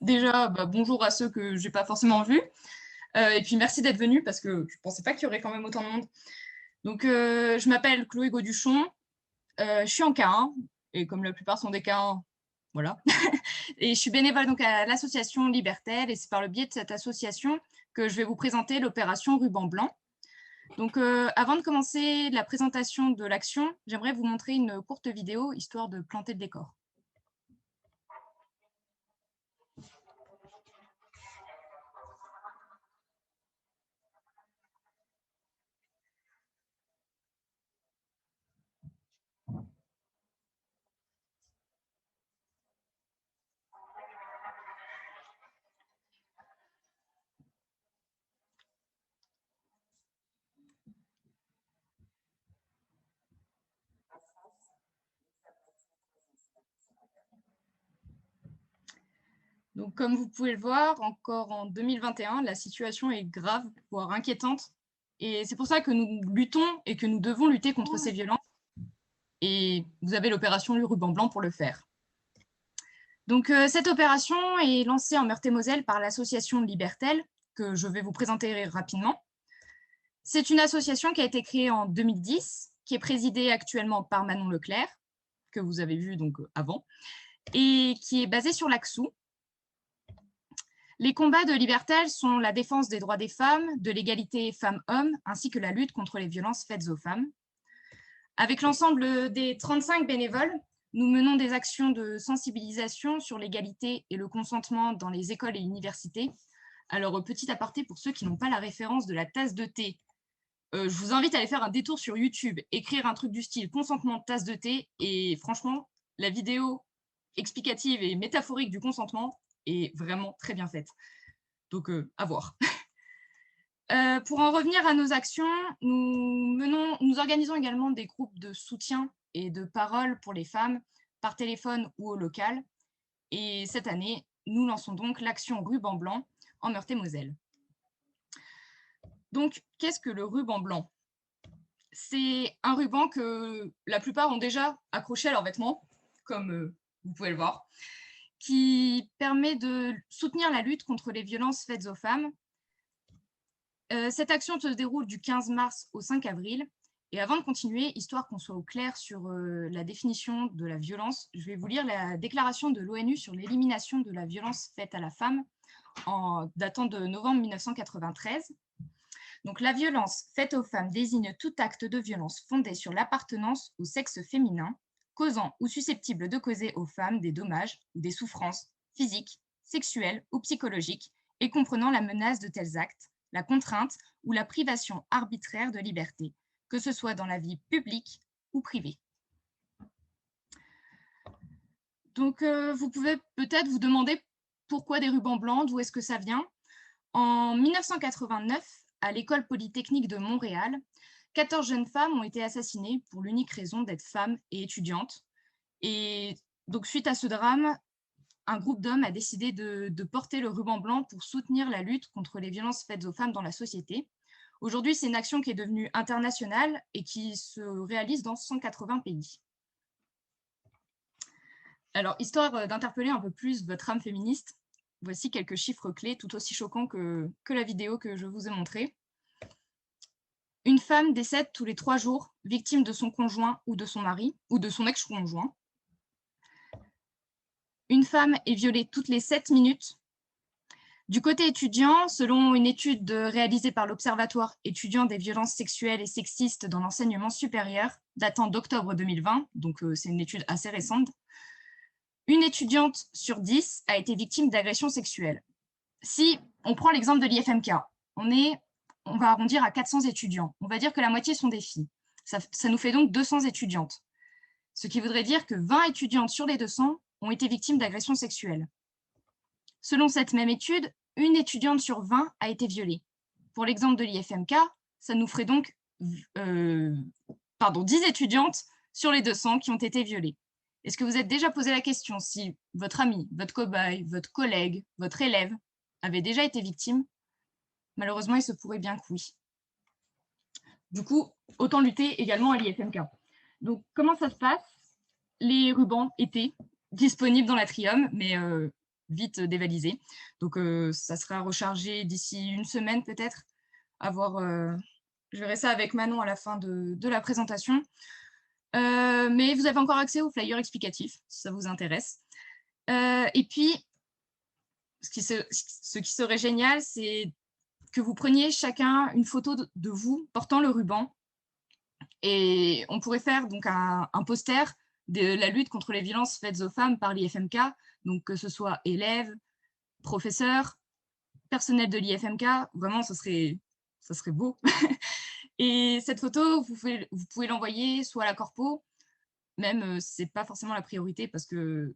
Déjà, bonjour à ceux que je n'ai pas forcément vus. Et puis, merci d'être venus parce que je ne pensais pas qu'il y aurait quand même autant de monde. Donc, je m'appelle Chloé Gauduchon. Je suis en K1 et comme la plupart sont des K1, voilà. Et je suis bénévole donc à l'association Libertel et c'est par le biais de cette association que je vais vous présenter l'opération Ruban Blanc. Donc, avant de commencer la présentation de l'action, j'aimerais vous montrer une courte vidéo histoire de planter le décor. Donc, comme vous pouvez le voir, encore en 2021, la situation est grave, voire inquiétante. Et c'est pour ça que nous luttons et que nous devons lutter contre ces violences. Et vous avez l'opération Le Ruban Blanc pour le faire. Donc, cette opération est lancée en Meurthe-et-Moselle par l'association Libertel, que je vais vous présenter rapidement. C'est une association qui a été créée en 2010, qui est présidée actuellement par Manon Leclerc, que vous avez vu donc avant, et qui est basée sur l'Axou. Les combats de Libertel sont la défense des droits des femmes, de l'égalité femmes-hommes, ainsi que la lutte contre les violences faites aux femmes. Avec l'ensemble des 35 bénévoles, nous menons des actions de sensibilisation sur l'égalité et le consentement dans les écoles et universités. Alors, petit aparté pour ceux qui n'ont pas la référence de la tasse de thé, je vous invite à aller faire un détour sur YouTube, écrire un truc du style consentement tasse de thé, et franchement, la vidéo explicative et métaphorique du consentement est vraiment très bien faite. Donc, à voir. Pour en revenir à nos actions, nous organisons également des groupes de soutien et de parole pour les femmes par téléphone ou au local. Et cette année, nous lançons donc l'action Ruban Blanc en Meurthe-et-Moselle. Donc, qu'est-ce que le ruban blanc? C'est un ruban que la plupart ont déjà accroché à leurs vêtements, comme vous pouvez le voir, qui permet de soutenir la lutte contre les violences faites aux femmes. Cette action se déroule du 15 mars au 5 avril. Et avant de continuer, histoire qu'on soit au clair sur la définition de la violence, je vais vous lire la déclaration de l'ONU sur l'élimination de la violence faite à la femme datant de novembre 1993. Donc, la violence faite aux femmes désigne tout acte de violence fondé sur l'appartenance au sexe féminin, causant ou susceptible de causer aux femmes des dommages ou des souffrances physiques, sexuelles ou psychologiques, et comprenant la menace de tels actes, la contrainte ou la privation arbitraire de liberté, que ce soit dans la vie publique ou privée. Donc, vous pouvez peut-être vous demander pourquoi des rubans blancs, d'où est-ce que ça vient. En 1989, à l'École polytechnique de Montréal, 14 jeunes femmes ont été assassinées pour l'unique raison d'être femmes et étudiantes. Et donc, suite à ce drame, un groupe d'hommes a décidé de porter le ruban blanc pour soutenir la lutte contre les violences faites aux femmes dans la société. Aujourd'hui, c'est une action qui est devenue internationale et qui se réalise dans 180 pays. Alors, histoire d'interpeller un peu plus votre âme féministe, voici quelques chiffres clés tout aussi choquants que la vidéo que je vous ai montrée. Une femme décède tous les 3 jours, victime de son conjoint ou de son mari, ou de son ex-conjoint. Une femme est violée toutes les 7 minutes. Du côté étudiant, selon une étude réalisée par l'Observatoire étudiant des violences sexuelles et sexistes dans l'enseignement supérieur, datant d'octobre 2020, donc c'est une étude assez récente, une étudiante sur 10 a été victime d'agressions sexuelles. Si on prend l'exemple de l'IFMK, on va arrondir à 400 étudiants. On va dire que la moitié sont des filles. Ça nous fait donc 200 étudiantes. Ce qui voudrait dire que 20 étudiantes sur les 200 ont été victimes d'agressions sexuelles. Selon cette même étude, une étudiante sur 20 a été violée. Pour l'exemple de l'IFMK, ça nous ferait donc 10 étudiantes sur les 200 qui ont été violées. Est-ce que vous êtes déjà posé la question si votre ami, votre cobaye, votre collègue, votre élève avait déjà été victime? Malheureusement, il se pourrait bien que oui. Du coup, autant lutter également à l'IFMK. Donc, comment ça se passe? Les rubans étaient disponibles dans l'Atrium, mais vite dévalisé. Donc, ça sera rechargé d'ici une semaine peut-être. À voir, je verrai ça avec Manon à la fin de la présentation. Mais vous avez encore accès au flyer explicatif, si ça vous intéresse. Et puis, ce qui serait génial, c'est que vous preniez chacun une photo de vous portant le ruban. Et on pourrait faire donc un poster de la lutte contre les violences faites aux femmes par l'IFMK, donc que ce soit élèves, professeurs, personnel de l'IFMK, vraiment, ça serait beau. Et cette photo, vous pouvez l'envoyer soit à la corpo, même c'est pas forcément la priorité parce que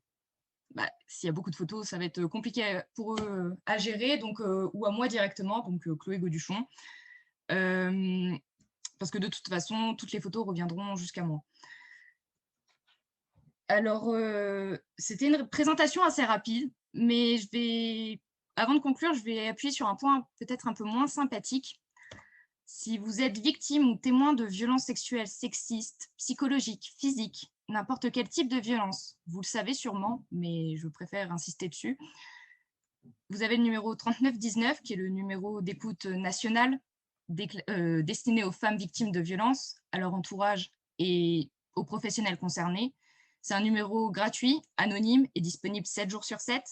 bah, s'il y a beaucoup de photos, ça va être compliqué pour eux à gérer, donc, ou à moi directement, donc Chloé Gauduchon. Parce que de toute façon, toutes les photos reviendront jusqu'à moi. Alors, c'était une présentation assez rapide, mais avant de conclure, je vais appuyer sur un point peut-être un peu moins sympathique. Si vous êtes victime ou témoin de violences sexuelles, sexistes, psychologiques, physiques, n'importe quel type de violence, vous le savez sûrement, mais je préfère insister dessus. Vous avez le numéro 3919, qui est le numéro d'écoute national destiné aux femmes victimes de violences, à leur entourage et aux professionnels concernés. C'est un numéro gratuit, anonyme et disponible 7 jours sur 7.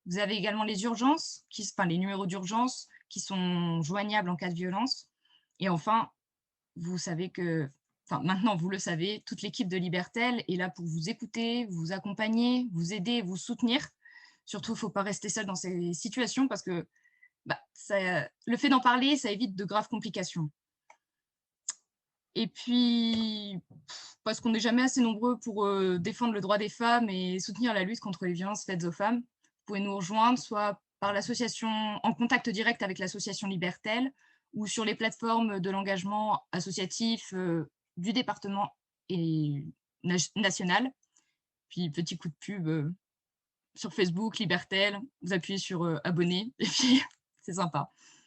Vous avez également les urgences, les numéros d'urgence qui sont joignables en cas de violence. Et enfin, vous savez que, maintenant vous le savez, toute l'équipe de Libertel est là pour vous écouter, vous accompagner, vous aider, vous soutenir. Surtout, il ne faut pas rester seul dans ces situations parce que le fait d'en parler, ça évite de graves complications. Et puis, parce qu'on n'est jamais assez nombreux pour défendre le droit des femmes et soutenir la lutte contre les violences faites aux femmes, vous pouvez nous rejoindre soit par l'association, en contact direct avec l'association Libertel, ou sur les plateformes de l'engagement associatif du département et national. Puis, petit coup de pub sur Facebook, Libertel, vous appuyez sur abonner, et puis c'est sympa.